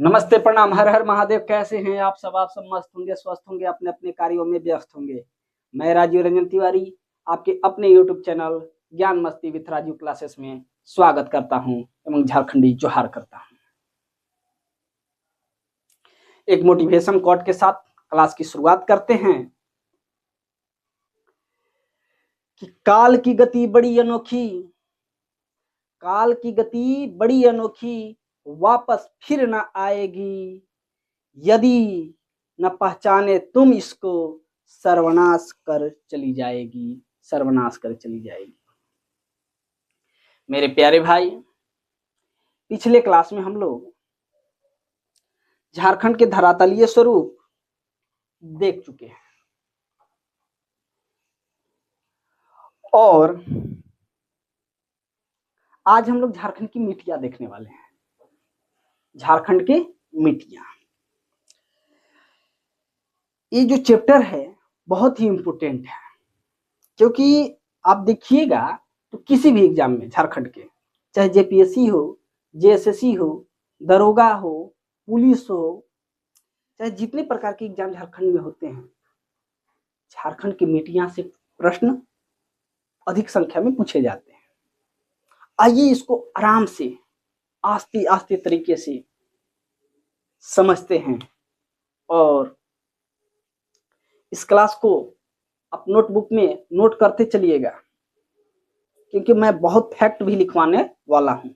नमस्ते, प्रणाम, हर हर महादेव। कैसे हैं आप सब मस्त होंगे, स्वस्थ होंगे, अपने अपने कार्यों में व्यस्त होंगे। मैं राजीव रंजन तिवारी आपके अपने यूट्यूब चैनल ज्ञान मस्ती विथ राजीव क्लासेस में स्वागत करता हूं एवं झारखंडी जोहार करता हूं। एक मोटिवेशन कोट के साथ क्लास की शुरुआत करते हैं कि काल की गति बड़ी अनोखी, काल की गति बड़ी अनोखी, वापस फिर न आएगी। यदि न पहचाने तुम इसको, सर्वनाश कर चली जाएगी, सर्वनाश कर चली जाएगी। मेरे प्यारे भाई, पिछले क्लास में हम लोग झारखंड के धरातलीय स्वरूप देख चुके हैं और आज हम लोग झारखंड की मिट्टियां देखने वाले हैं। झारखंड के मिट्टियां, ये जो चैप्टर है बहुत ही इंपोर्टेंट है, क्योंकि आप देखिएगा तो किसी भी एग्जाम में झारखंड के, चाहे जेपीएससी हो, जेएसएससी हो, दरोगा हो, पुलिस हो, चाहे जितने प्रकार के एग्जाम झारखंड में होते हैं, झारखंड की मिट्टियां से प्रश्न अधिक संख्या में पूछे जाते हैं। आइए इसको आराम से आस्ते आस्ते तरीके से समझते हैं और इस क्लास को आप नोटबुक में नोट करते चलिएगा, क्योंकि मैं बहुत फैक्ट भी लिखवाने वाला हूं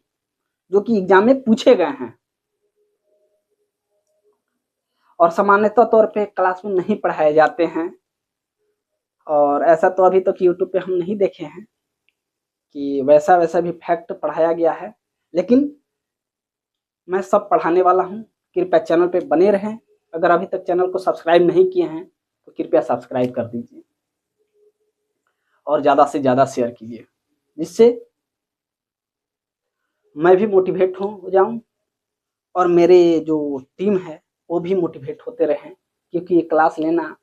जो कि एग्जाम में पूछे गए हैं और सामान्यतः तौर पे क्लास में नहीं पढ़ाए जाते हैं। और ऐसा तो अभी तक यूट्यूब पे हम नहीं देखे हैं कि वैसा वैसा भी फैक्ट पढ़ाया गया है, लेकिन मैं सब पढ़ाने वाला हूं। कृपया चैनल पे बने रहें। अगर अभी तक चैनल को सब्सक्राइब नहीं किए हैं तो कृपया सब्सक्राइब कर दीजिए और ज़्यादा से ज़्यादा शेयर कीजिए, जिससे मैं भी मोटिवेट हो जाऊं और मेरे जो टीम है वो भी मोटिवेट होते रहें, क्योंकि ये क्लास लेना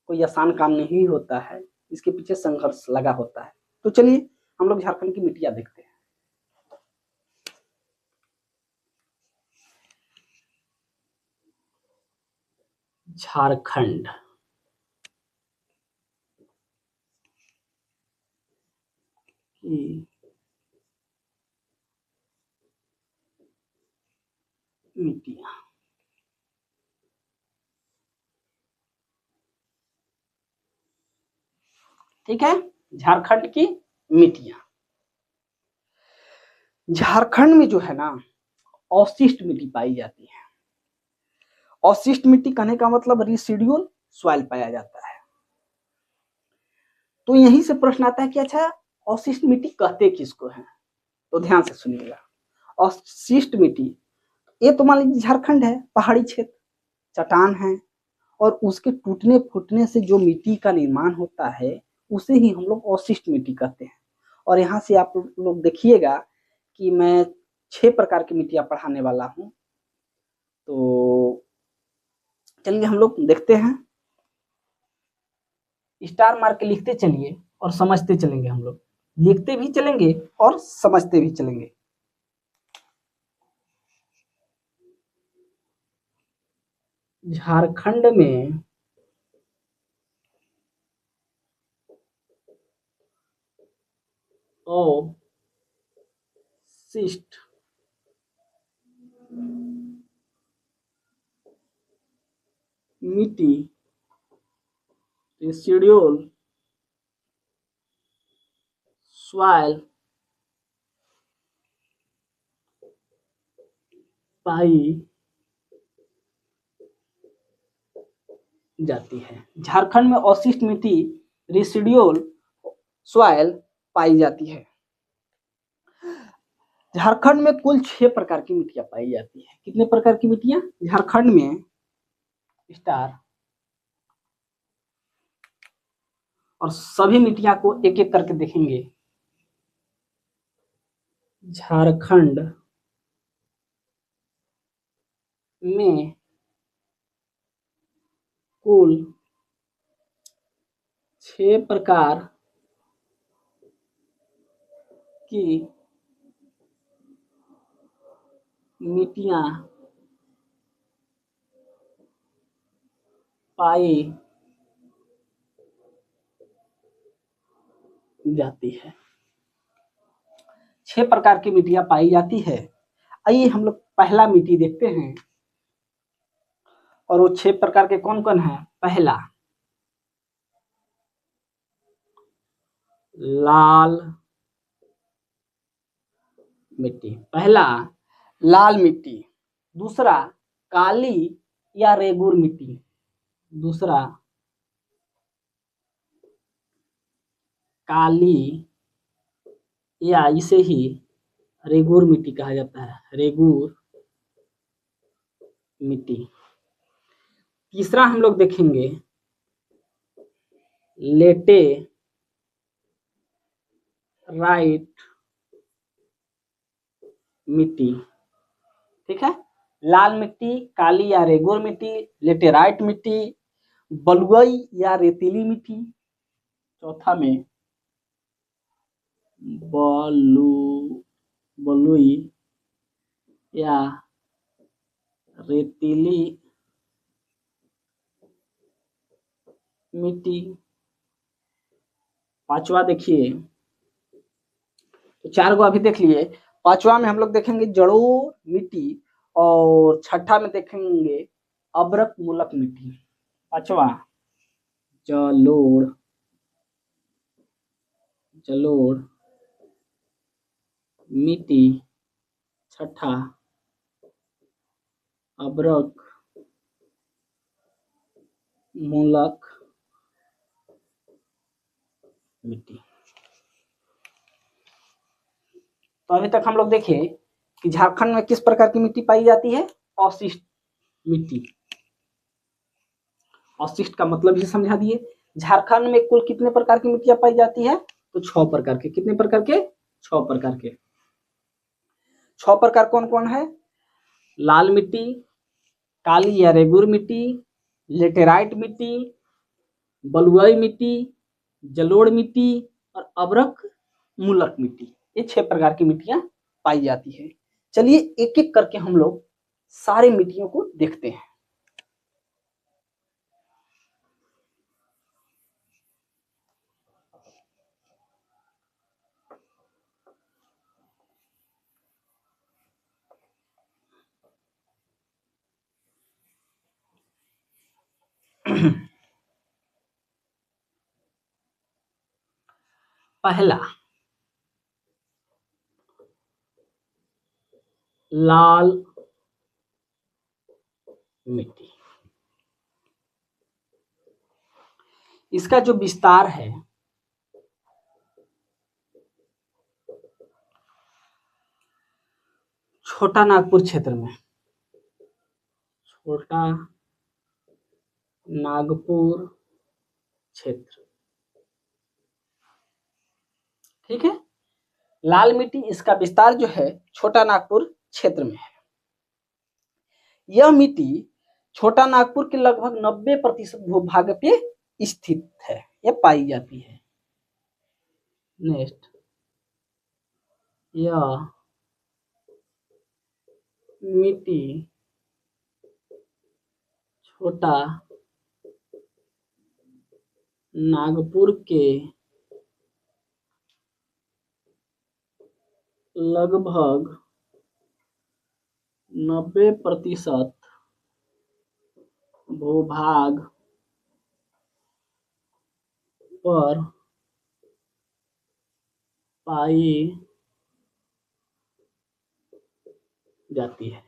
कोई आसान काम नहीं होता है, इसके पीछे संघर्ष लगा होता है। तो चलिए हम लोग झारखंड की मिट्टियां देखते हैं। झारखंड की मिट्टियां, ठीक है। झारखंड की मिट्टियां, झारखंड में जो है ना अवशिष्ट मिट्टी पाई जाती है। अवशिष्ट मिट्टी कहने का मतलब रिसिड्यूल सॉइल पाया जाता है। तो यहीं से प्रश्न आता है कि अच्छा, अवशिष्ट मिट्टी कहते किसको हैं? तो ध्यान से सुनिएगा। अवशिष्ट मिट्टी, ये तो मान लीजिए झारखंड है, पहाड़ी क्षेत्र, चट्टान है, और उसके टूटने फूटने से जो मिट्टी का निर्माण होता है उसे ही हम लोग अवशिष्ट मिट्टी कहते हैं। और यहाँ से आप लोग देखिएगा कि मैं 6 प्रकार की मिट्टियां पढ़ाने वाला हूँ। तो चलिए हम लोग देखते हैं। स्टार मार के लिखते चलिए और समझते चलेंगे। हम लोग लिखते भी चलेंगे और समझते भी चलेंगे। झारखंड में अवशिष्ट मिट्टी, रेसिडुअल सॉइल पाई जाती है। झारखंड में अवशिष्ट मिट्टी, रेसिडुअल सॉइल पाई जाती है। झारखंड में कुल 6 प्रकार की मिट्टियां पाई जाती है। कितने प्रकार की मिट्टियां झारखंड में? स्टार, और सभी मिट्टियां को एक एक करके देखेंगे। झारखंड में कुल 6 प्रकार की मिट्टियां पाई जाती है। 6 प्रकार की मिट्टियां पाई जाती है। आइए हम लोग पहला मिट्टी देखते हैं, और वो 6 प्रकार के कौन कौन है। पहला लाल मिट्टी, पहला लाल मिट्टी। दूसरा काली या रेगुर मिट्टी, दूसरा काली या इसे ही रेगुर मिट्टी कहा जाता है, रेगुर मिट्टी। तीसरा हम लोग देखेंगे लेटे राइट मिट्टी। ठीक है, लाल मिट्टी, काली या रेगुर मिट्टी, लेटेराइट मिट्टी, बलुई या रेतीली मिट्टी। चौथा में बलुई या रेतीली मिट्टी। पांचवा देखिए, तो 4 को अभी देख लिए। पांचवा में हम लोग देखेंगे जड़ोर मिट्टी, और छठा में देखेंगे अब्रक मूलक मिट्टी। पांचवा जलोढ़ मिट्टी, छठा अब्रक मूलक मिट्टी। तो अभी तक हम लोग देखे कि झारखंड में किस प्रकार की मिट्टी पाई जाती है। अवशिष्ट मिट्टी। अवशिष्ट का मतलब ही समझा दिए। झारखंड में कुल कितने प्रकार की मिट्टियां पाई जाती है, तो 6 प्रकार के। कितने प्रकार के? 6 प्रकार के। 6 प्रकार कौन कौन है? लाल मिट्टी, काली या रेगुर मिट्टी, लेटेराइट मिट्टी, बलुई मिट्टी, जलोढ़ मिट्टी और अब्रक मूलक मिट्टी। ये 6 प्रकार की मिट्टियां पाई जाती है। चलिए एक एक करके हम लोग सारे मिट्टियों को देखते हैं। पहला लाल मिट्टी। इसका जो विस्तार है छोटा नागपुर क्षेत्र में, छोटा नागपुर क्षेत्र। ठीक है, लाल मिट्टी इसका विस्तार जो है छोटा नागपुर क्षेत्र में है। यह मिट्टी छोटा नागपुर के लगभग 90% भूभाग पे स्थित है, यह पाई जाती है। नेक्स्ट, यह मिट्टी छोटा नागपुर के लगभग 90% भूभाग पर पाई जाती है।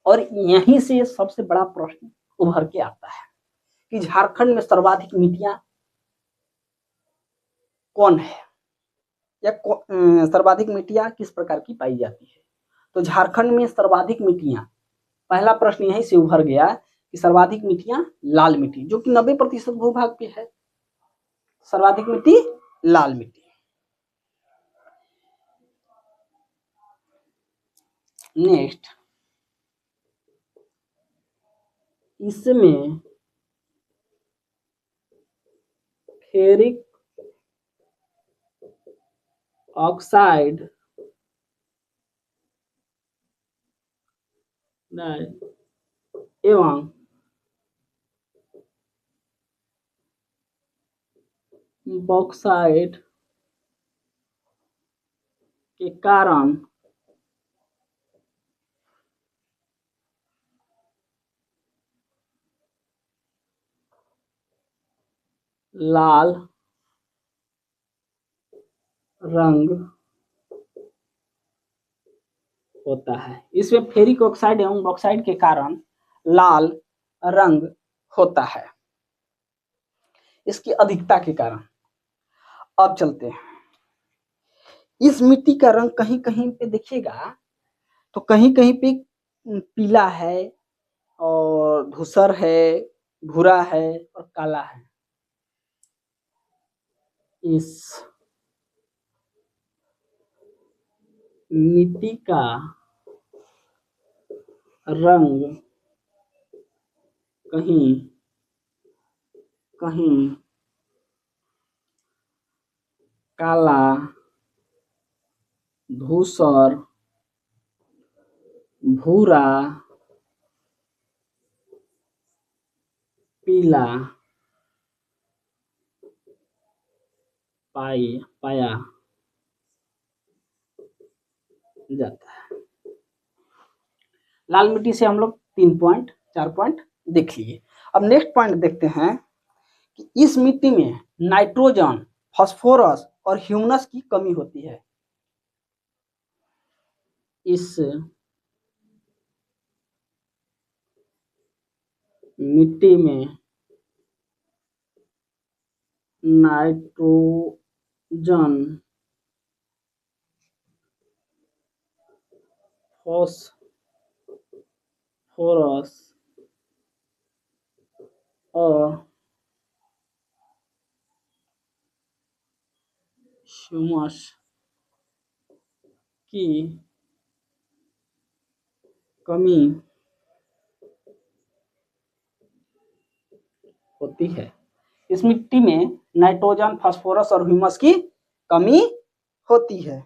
और यहीं से सबसे बड़ा प्रश्न उभर के आता है कि झारखंड में सर्वाधिक मिट्टियां कौन है, या सर्वाधिक मिट्टियां किस प्रकार की पाई जाती है। तो झारखंड में सर्वाधिक मिट्टियां, पहला प्रश्न यहीं से उभर गया कि सर्वाधिक मिट्टियां लाल मिट्टी, जो कि 90% भूभाग पे है। सर्वाधिक मिट्टी लाल मिट्टी। नेक्स्ट, इसमें फेरिक ऑक्साइड एवं बॉक्साइट के कारण लाल रंग होता है। इसमें फेरिक ऑक्साइड एवं बॉक्साइट के कारण लाल रंग होता है, इसकी अधिकता के कारण। अब चलते हैं, इस मिट्टी का रंग कहीं कहीं पे देखिएगा तो कहीं कहीं पे पीला है और धूसर है, भूरा है और काला है। इस मिट्टी का रंग कहीं कहीं काला, धूसर, भूरा, पीला पाया जाता है। लाल मिट्टी से हम लोग 3 पॉइंट 4 पॉइंट देख लिए। अब नेक्स्ट पॉइंट देखते हैं कि इस मिट्टी में नाइट्रोजन, फास्फोरस और ह्यूमस की कमी होती है। इस मिट्टी में नाइट्रोजन, फास्फोरस और ह्यूमस की कमी होती है। इस मिट्टी में नाइट्रोजन, फास्फोरस और ह्यूमस की कमी होती है,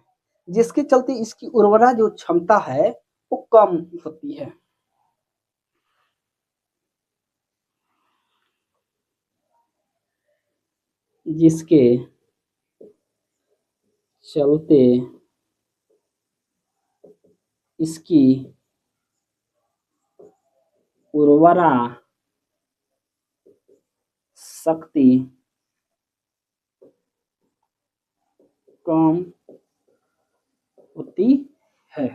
जिसके चलते इसकी उर्वरा जो क्षमता है वो कम होती है। जिसके चलते इसकी उर्वरा शक्ति कम होती है।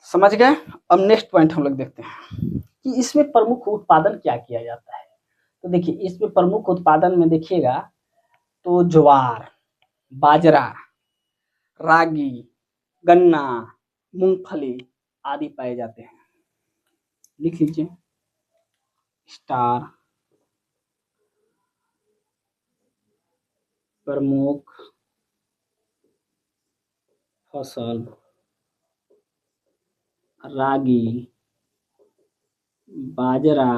समझ गए? अब नेक्स्ट पॉइंट हम लोग देखते हैं कि इसमें प्रमुख उत्पादन क्या किया जाता है। तो देखिए, इसमें प्रमुख उत्पादन में देखिएगा तो ज्वार, बाजरा, रागी, गन्ना, मूंगफली आदि पाए जाते हैं। लिख लीजिए, स्टार प्रमुख फसल रागी, बाजरा,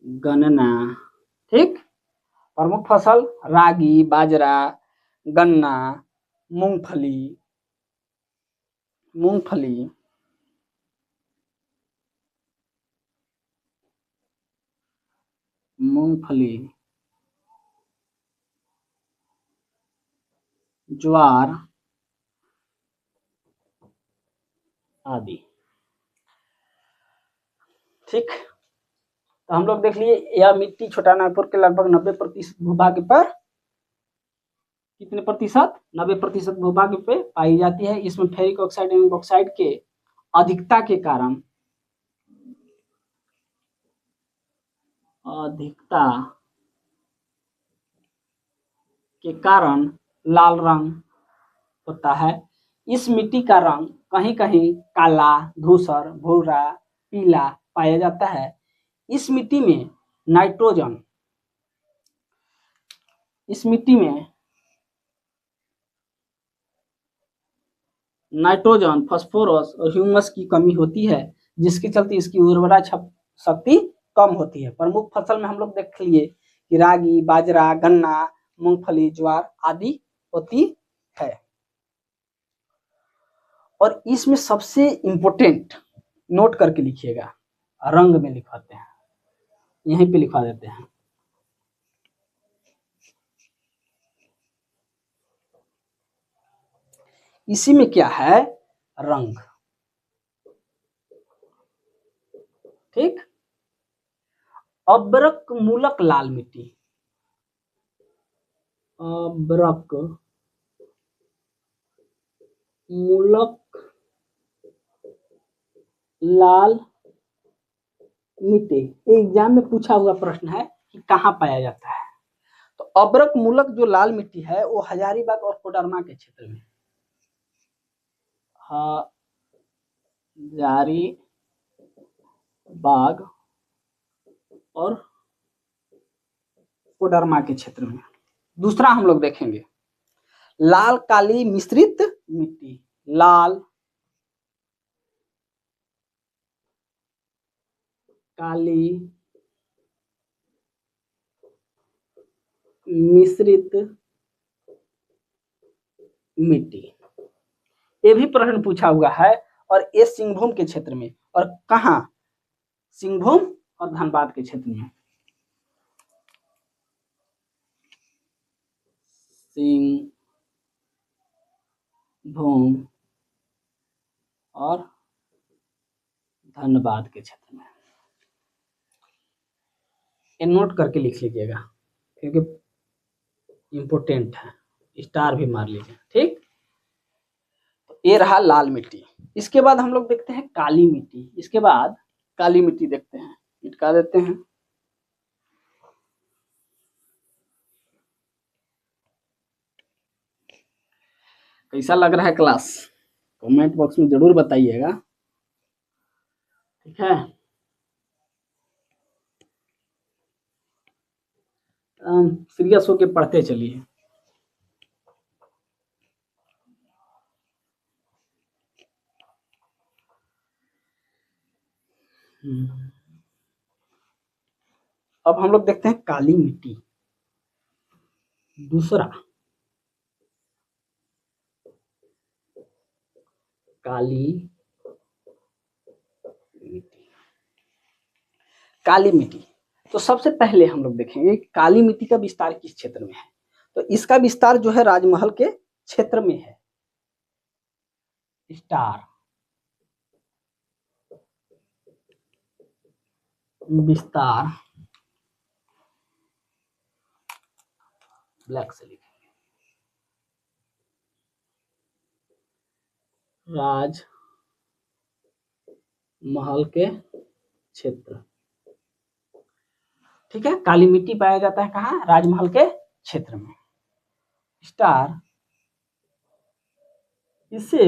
गन्ना। ठीक, प्रमुख फसल रागी, बाजरा, गन्ना, मूंगफली, ज्वार आदि। ठीक, तो हम लोग देख लिए यह मिट्टी छोटा नागपुर के लगभग 90% भूभाग पर, कितने प्रतिशत? 90% भूभाग पे पाई जाती है। इसमें फेरिक ऑक्साइड एवं बॉक्साइड के अधिकता के कारण लाल रंग होता है। इस मिट्टी का रंग कहीं कहीं काला, धूसर, भूरा, पीला पाया जाता है। इस मिट्टी में नाइट्रोजन, फास्फोरस और ह्यूमस की कमी होती है, जिसके चलते इसकी उर्वरा शक्ति कम होती है। प्रमुख फसल में हम लोग देख लिए कि रागी, बाजरा, गन्ना, मूंगफली, ज्वार आदि होती है। और इसमें सबसे इंपॉर्टेंट नोट करके लिखिएगा, रंग में लिखवाते हैं। यहीं पे लिखवा देते हैं। इसी में क्या है, रंग। ठीक, अब्रक मूलक लाल मिट्टी, अब्रक मूलक लाल मिट्टी, एग्जाम में पूछा हुआ प्रश्न है कि कहाँ पाया जाता है। तो अब्रक मूलक जो लाल मिट्टी है वो हजारीबाग और कोडरमा के क्षेत्र में, हजारीबाग और कोडरमा के क्षेत्र में। दूसरा हम लोग देखेंगे लाल काली मिश्रित मिट्टी, लाल काली मिश्रित मिट्टी, ये भी प्रश्न पूछा हुआ है और ये सिंहभूम के क्षेत्र में, और कहाँ, सिंहभूम और धनबाद के क्षेत्र में। सिंहभूम और धनबाद के क्षेत्र में, ये नोट करके लिख लीजिएगा क्योंकि इंपोर्टेंट है, स्टार भी मार लीजिए। ठीक, तो ये रहा लाल मिट्टी। इसके बाद हम लोग देखते हैं काली मिट्टी, इसके बाद काली मिट्टी देखते हैं, मिटका देते हैं। कैसा लग रहा है क्लास, कमेंट बॉक्स में जरूर बताइएगा। ठीक है, सीरियस होके पढ़ते चलिए। अब हम लोग देखते हैं काली मिट्टी। दूसरा काली मिट्टी, काली मिट्टी। तो सबसे पहले हम लोग देखेंगे काली मिट्टी का विस्तार किस क्षेत्र में है। तो इसका विस्तार जो है राजमहल के क्षेत्र में है। स्टार विस्तार ब्लैक से लिखेंगे, राजमहल के क्षेत्र। ठीक है, काली मिट्टी पाया जाता है कहाँ, राजमहल के क्षेत्र में। स्टार इसे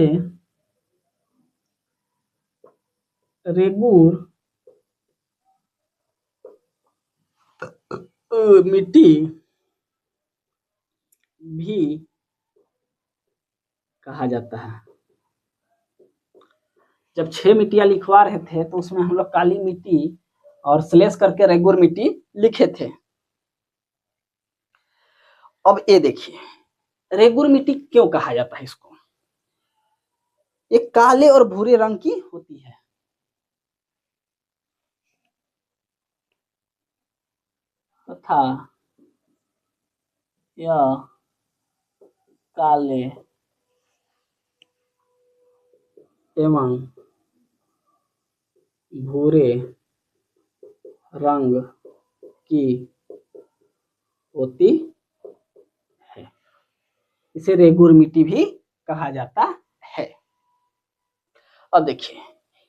रेगुर मिट्टी भी कहा जाता है। जब 6 मिट्टियां लिखवा रहे थे तो उसमें हम लोग काली मिट्टी और स्लेश करके रेगुर मिट्टी लिखे थे। अब ये देखिए रेगुर मिट्टी क्यों कहा जाता है इसको, ये काले और भूरे रंग की होती है। तथा यह काले एवं भूरे रंग की होती है, इसे रेगुर मिट्टी भी कहा जाता है। अब देखिए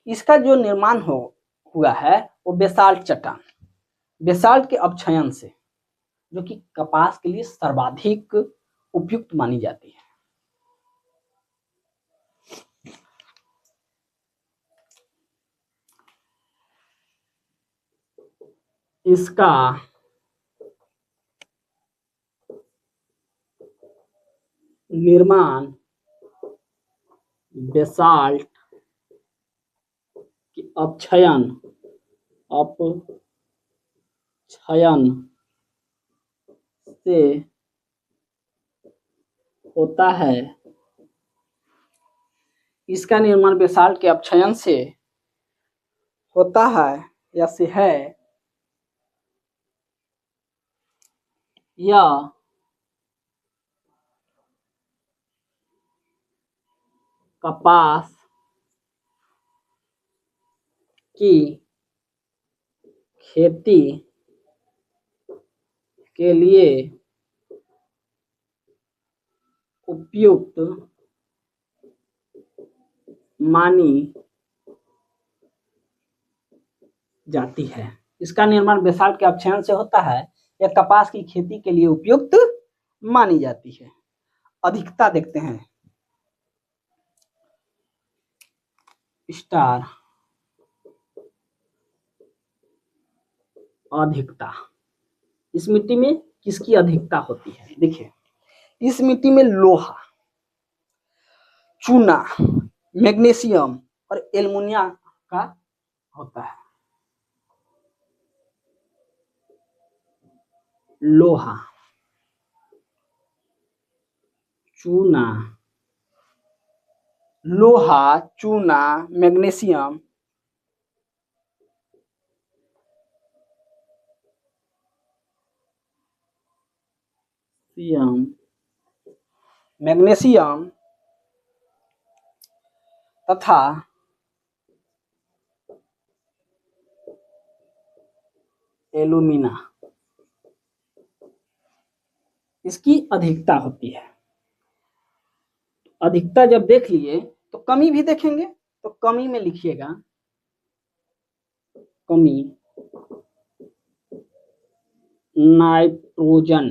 इसका जो निर्माण हुआ है वो बेसाल्ट चट्टान, बेसाल्ट के अपक्षयन से, जो कि कपास के लिए सर्वाधिक उपयुक्त मानी जाती है। इसका निर्माण बेसाल्ट की अपक्षयन से होता है। इसका निर्माण बेसाल्ट के अपक्षयन से होता है या से है, यह कपास की खेती के लिए उपयुक्त मानी जाती है। इसका निर्माण बेसाल्ट के अपक्षयन से होता है। यह कपास की खेती के लिए उपयुक्त मानी जाती है। अधिकता देखते हैं, स्टार अधिकता। इस मिट्टी में किसकी अधिकता होती है? देखिए, इस मिट्टी में लोहा, चूना, मैग्नीशियम और एल्युमिनियम का होता है। लोहा, चूना, मैग्नीशियम, तथा एल्यूमिना, इसकी अधिकता होती है। अधिकता जब देख लिए तो कमी भी देखेंगे। तो कमी में लिखिएगा, कमी नाइट्रोजन।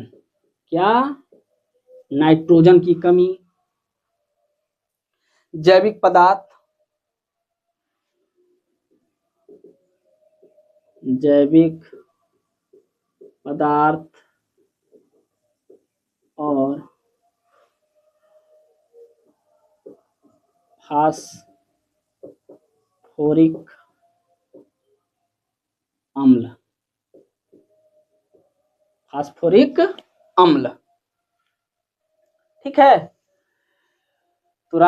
क्या? नाइट्रोजन की कमी। जैविक पदार्थ, और फास्फोरिक अम्ल। ठीक है। तो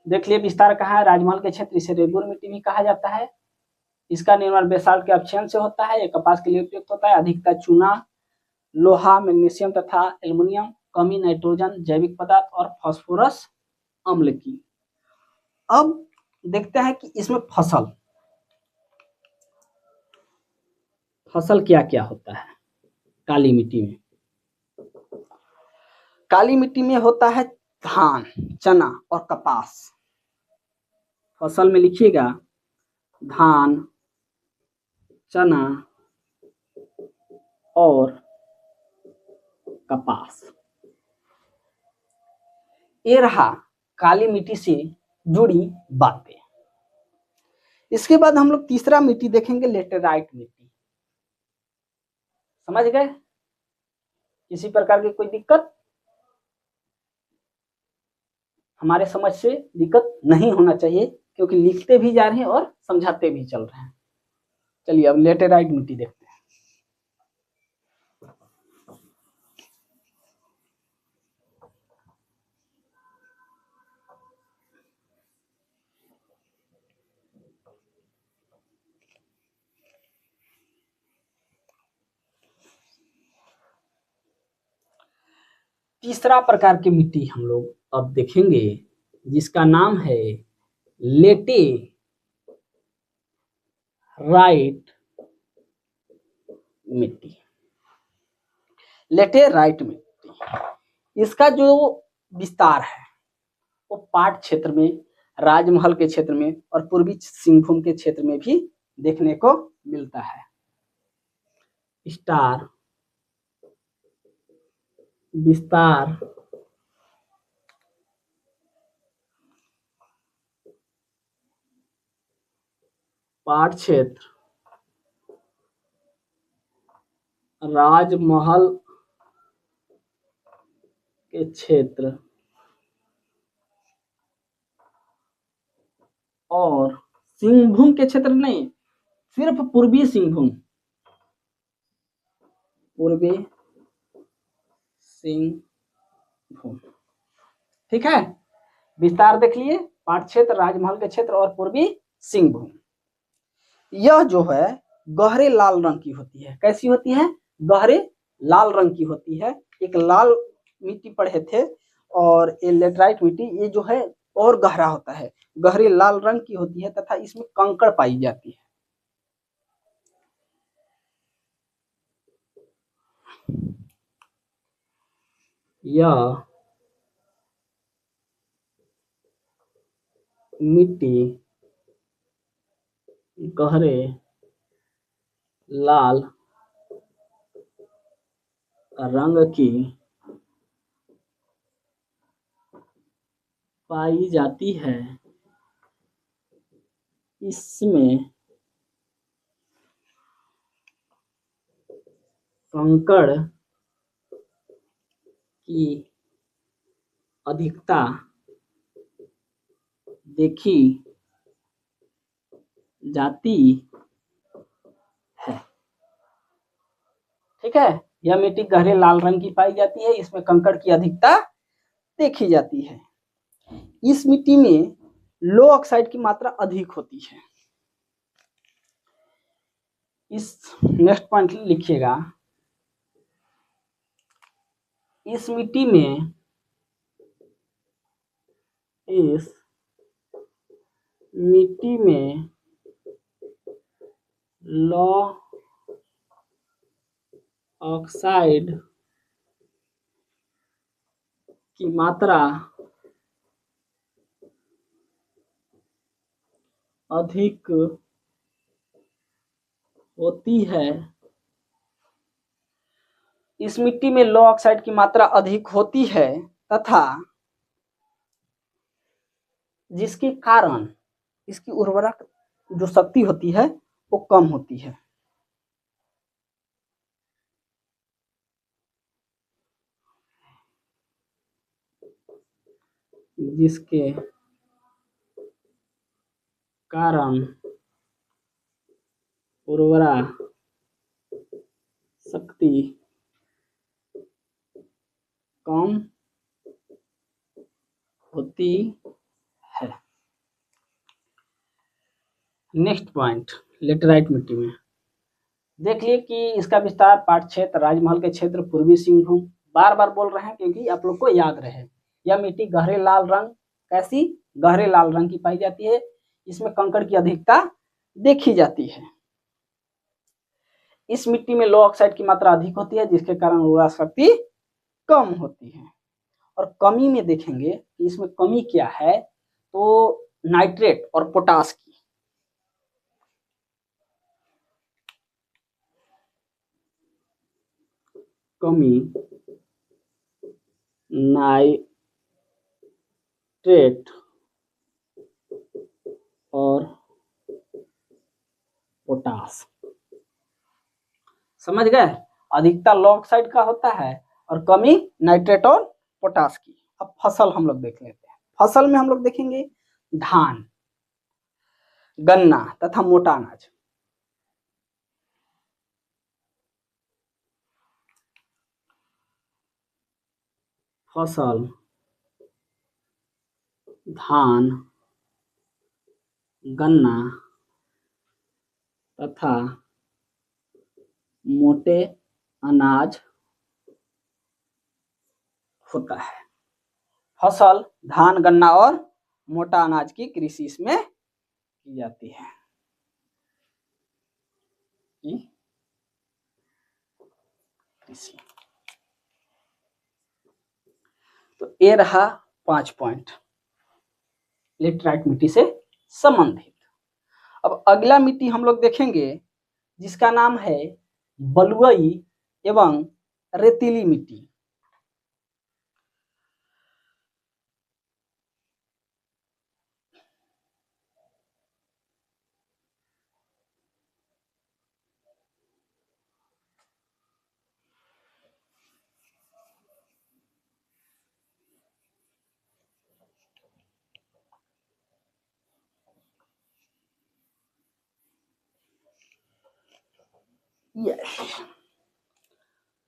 देख लिए विस्तार कहाँ है? राजमहल के क्षेत्र, इसे रेगुर मिट्टी भी कहा जाता है। इसका निर्माण बेसाल्ट के अपक्षयन से होता है। यह कपास के लिए उपयुक्त होता है। अधिकता चूना, लोहा, मैग्नीशियम तथा एल्युमिनियम। कमी नाइट्रोजन, जैविक पदार्थ और फास्फोरस अम्ल की। अब देखते हैं कि इसमें फसल क्या क्या होता है काली मिट्टी में। काली मिट्टी में होता है धान, चना और कपास। फसल में लिखिएगा धान, चना और कपास। ये रहा काली मिट्टी से जुड़ी बातें। इसके बाद हम लोग तीसरा मिट्टी देखेंगे, लेटेराइट मिट्टी। समझ गए? किसी प्रकार की कोई दिक्कत? हमारे समझ से दिक्कत नहीं होना चाहिए, क्योंकि लिखते भी जा रहे हैं और समझाते भी चल रहे हैं। चलिए अब लेटेराइट मिट्टी देखते हैं। तीसरा प्रकार की मिट्टी हम लोग अब देखेंगे, जिसका नाम है लेटेराइट मिट्टी। लेटेराइट मिट्टी, इसका जो विस्तार है वो पाट क्षेत्र में, राजमहल के क्षेत्र में और पूर्वी सिंहभूम के क्षेत्र में भी देखने को मिलता है। स्टार विस्तार पाट क्षेत्र, राजमहल के क्षेत्र और सिंहभूम के क्षेत्र नहीं, सिर्फ पूर्वी सिंहभूम, ठीक है। विस्तार देख लिए, पाट क्षेत्र, राजमहल के क्षेत्र और पूर्वी सिंहभूम। यह जो है गहरे लाल रंग की होती है। कैसी होती है? गहरे लाल रंग की होती है। एक लाल मिट्टी पढ़े थे और ये लेटराइट मिट्टी ये जो है और गहरा होता है, गहरे लाल रंग की होती है तथा इसमें कंकड़ पाई जाती है। यह मिट्टी गहरे लाल रंग की पाई जाती है। इसमें कंकड़ की अधिकता देखी जाती है। ठीक है, यह मिट्टी गहरे लाल रंग की पाई जाती है, इसमें कंकड़ की अधिकता देखी जाती है। इस मिट्टी में लो ऑक्साइड की मात्रा अधिक होती है। इस नेक्स्ट पॉइंट लिखिएगा, इस मिट्टी में लो ऑक्साइड की मात्रा अधिक होती है। इस मिट्टी में लो ऑक्साइड की मात्रा अधिक होती है तथा जिसके कारण इसकी उर्वरक जो शक्ति होती है वो कम होती है। जिसके कारण उर्वरा शक्ति कम होती है। नेक्स्ट पॉइंट, लेटराइट मिट्टी में देखिए कि इसका विस्तार पाठ क्षेत्र राजमहल के क्षेत्र पूर्वी सिंहभूम। बार बार बोल रहे हैं क्योंकि आप लोग को याद रहे। यह मिट्टी गहरे लाल रंग, कैसी गहरे लाल रंग की पाई जाती है, इसमें कंकड़ की अधिकता देखी जाती है। इस मिट्टी में लो ऑक्साइड की मात्रा अधिक होती है जिसके कारण उर्वरा शक्ति कम होती है। और कमी में देखेंगे कि इसमें कमी क्या है, तो नाइट्रेट और पोटास की। कमी नाइट्रेट और पोटास, समझ गए। अधिकता लो ऑक्साइड का होता है और कमी नाइट्रेट और पोटास की। अब फसल हम लोग देख लेते हैं। फसल में हम लोग देखेंगे धान, गन्ना तथा मोटा अनाज। फसल धान, गन्ना तथा मोटे अनाज होता है। फसल धान, गन्ना और मोटा अनाज की कृषि इसमें की जाती है। कृषि, तो ये रहा 5 पॉइंट लेटराइट मिट्टी से संबंधित। अब अगला मिट्टी हम लोग देखेंगे जिसका नाम है बलुई एवं रेतीली मिट्टी।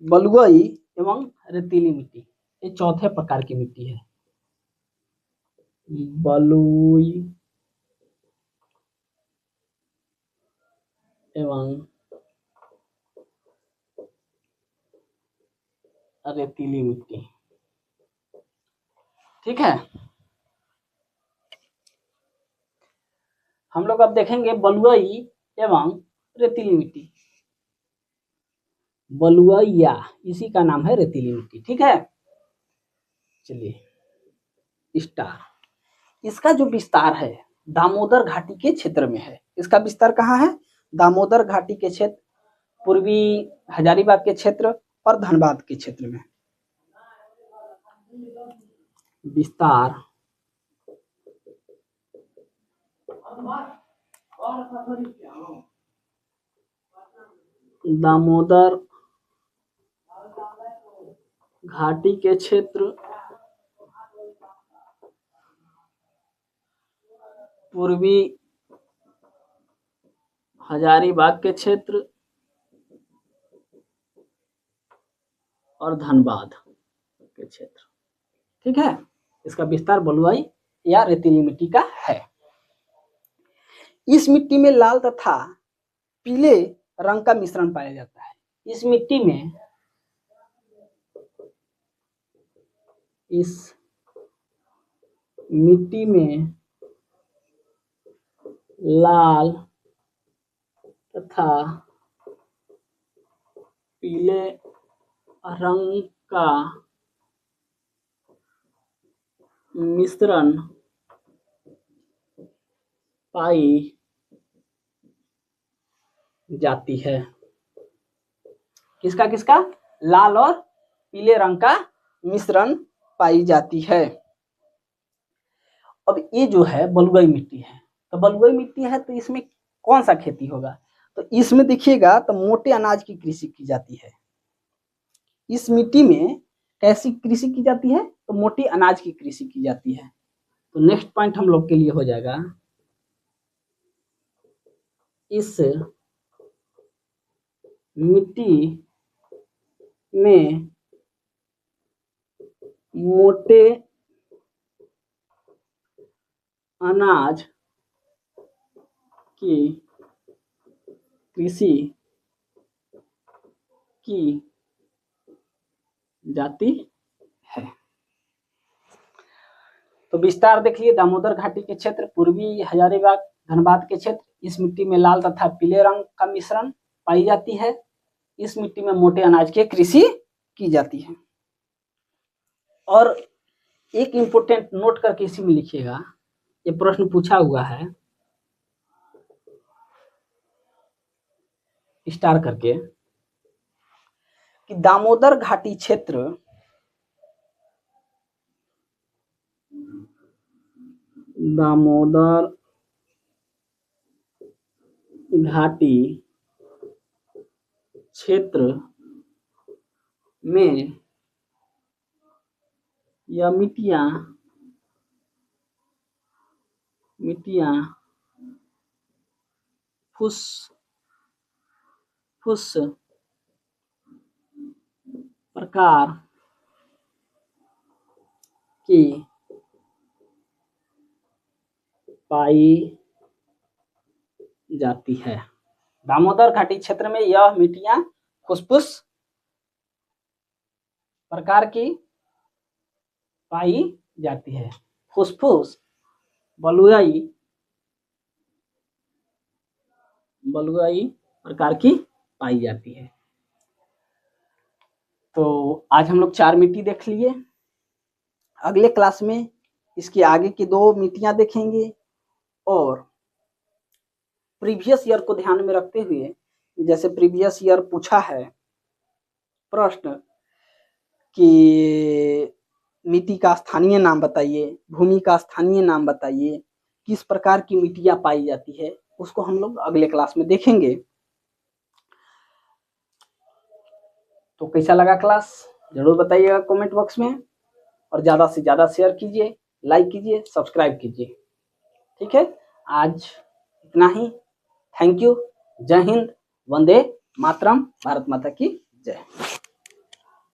बलुई एवं रेतीली मिट्टी ये चौथे प्रकार की मिट्टी है। बलुई एवं रेतीली मिट्टी। ठीक है, हम लोग अब देखेंगे बलुई एवं रेतीली मिट्टी। बलुइया, इसी का नाम है रेतीली मिट्टी। ठीक है, चलिए स्टार। इसका जो विस्तार है दामोदर घाटी के क्षेत्र में है। इसका विस्तार कहाँ है? दामोदर घाटी के क्षेत्र, पूर्वी हजारीबाग के क्षेत्र और धनबाद के क्षेत्र में। विस्तार दामोदर घाटी के क्षेत्र, पूर्वी हजारीबाग के क्षेत्र और धनबाद के क्षेत्र। ठीक है, इसका विस्तार बलुई या रेतीली मिट्टी का है। इस मिट्टी में लाल तथा पीले रंग का मिश्रण पाया जाता है। इस मिट्टी में लाल तथा पीले रंग का मिश्रण पाई जाती है। किसका किसका? लाल और पीले रंग का मिश्रण पाई जाती है। अब ये जो है बलुई मिट्टी है, तो बलुई मिट्टी है तो इसमें कौन सा खेती होगा? तो इसमें देखिएगा तो मोटे अनाज की कृषि की जाती है। इस मिट्टी में कैसी कृषि की जाती है? तो मोटे अनाज की कृषि की जाती है। तो नेक्स्ट पॉइंट हम लोग के लिए हो जाएगा, इस मिट्टी में मोटे अनाज की कृषि की जाती है। तो विस्तार देखिए, दामोदर घाटी के क्षेत्र, पूर्वी हजारीबाग धनबाद के क्षेत्र, इस मिट्टी में लाल तथा पीले रंग का मिश्रण पाई जाती है। इस मिट्टी में मोटे अनाज की कृषि की जाती है। और एक इंपोर्टेंट नोट करके इसी में लिखिएगा, ये प्रश्न पूछा हुआ है स्टार करके, कि दामोदर घाटी क्षेत्र दामोदर घाटी क्षेत्र में यह मिट्टियां फुस प्रकार की पाई जाती है। दामोदर घाटी क्षेत्र में यह मिट्टियां फुसफुस प्रकार की पाई जाती है। फुसफुस बलुई प्रकार की पाई जाती है। तो आज हम लोग 4 मिट्टी देख लिए। अगले क्लास में इसके आगे की 2 मिट्टियां देखेंगे और प्रीवियस ईयर को ध्यान में रखते हुए, जैसे प्रीवियस ईयर पूछा है प्रश्न कि मिट्टी का स्थानीय नाम बताइए, भूमि का स्थानीय नाम बताइए, किस प्रकार की मिट्टियां पाई जाती है, उसको हम लोग अगले क्लास में देखेंगे। तो कैसा लगा क्लास जरूर बताइएगा कमेंट बॉक्स में, और ज़्यादा से ज़्यादा शेयर कीजिए, लाइक कीजिए, सब्सक्राइब कीजिए। ठीक है, आज इतना ही। Thank you. जय हिंद, वंदे मातरम, भारत माता की जय।